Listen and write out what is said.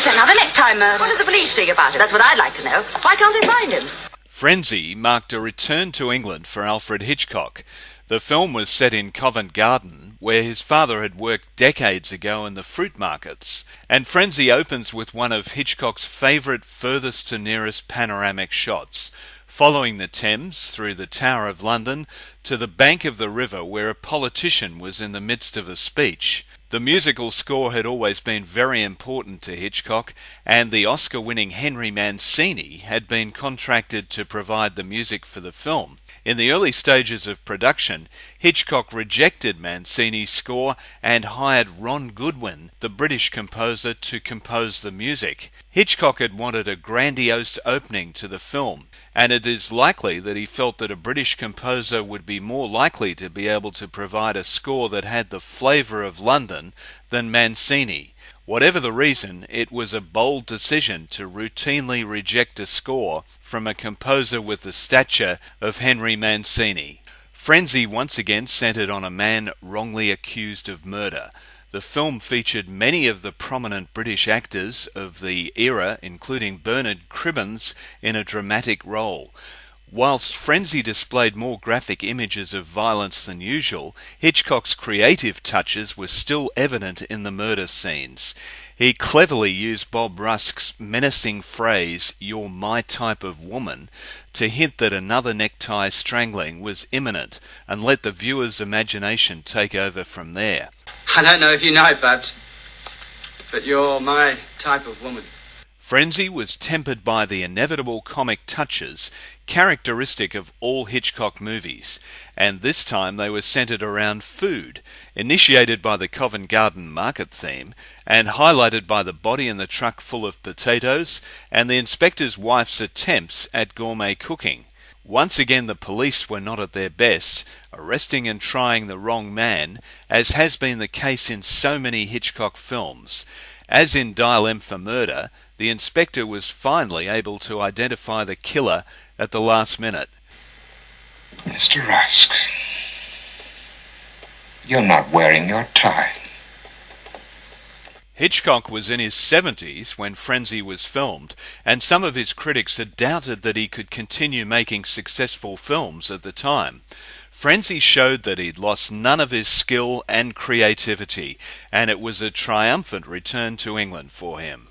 It's another necktie murder. What did the police think about it? That's what I'd like to know. Why can't they find him? Frenzy marked a return to England for Alfred Hitchcock. The film was set in Covent Garden, where his father had worked decades ago in the fruit markets, and Frenzy opens with one of Hitchcock's favourite furthest to nearest panoramic shots, following the Thames through the Tower of London to the bank of the river where a politician was in the midst of a speech. The musical score had always been very important to Hitchcock, and the Oscar-winning Henry Mancini had been contracted to provide the music for the film. In the early stages of production, Hitchcock rejected Mancini's score and hired Ron Goodwin, the British composer, to compose the music. Hitchcock had wanted a grandiose opening to the film, and it is likely that he felt that a British composer would be more likely to be able to provide a score that had the flavour of London than Mancini. Whatever the reason, it was a bold decision to routinely reject a score from a composer with the stature of Henry Mancini. Frenzy once again centred on a man wrongly accused of murder. The film featured many of the prominent British actors of the era, including Bernard Cribbins, in a dramatic role. Whilst Frenzy displayed more graphic images of violence than usual, Hitchcock's creative touches were still evident in the murder scenes. He cleverly used Bob Rusk's menacing phrase, "You're my type of woman," to hint that another necktie strangling was imminent, and let the viewer's imagination take over from there. I don't know if you know it, Babs, but you're my type of woman. Frenzy was tempered by the inevitable comic touches characteristic of all Hitchcock movies, and this time they were centred around food, initiated by the Covent Garden market theme, and highlighted by the body in the truck full of potatoes and the inspector's wife's attempts at gourmet cooking. Once again the police were not at their best, arresting and trying the wrong man, as has been the case in so many Hitchcock films. As in Dial M for Murder, the inspector was finally able to identify the killer at the last minute. Mr. Rusk, you're not wearing your tie. Hitchcock was in his 70s when Frenzy was filmed, and some of his critics had doubted that he could continue making successful films at the time. Frenzy showed that he'd lost none of his skill and creativity, and it was a triumphant return to England for him.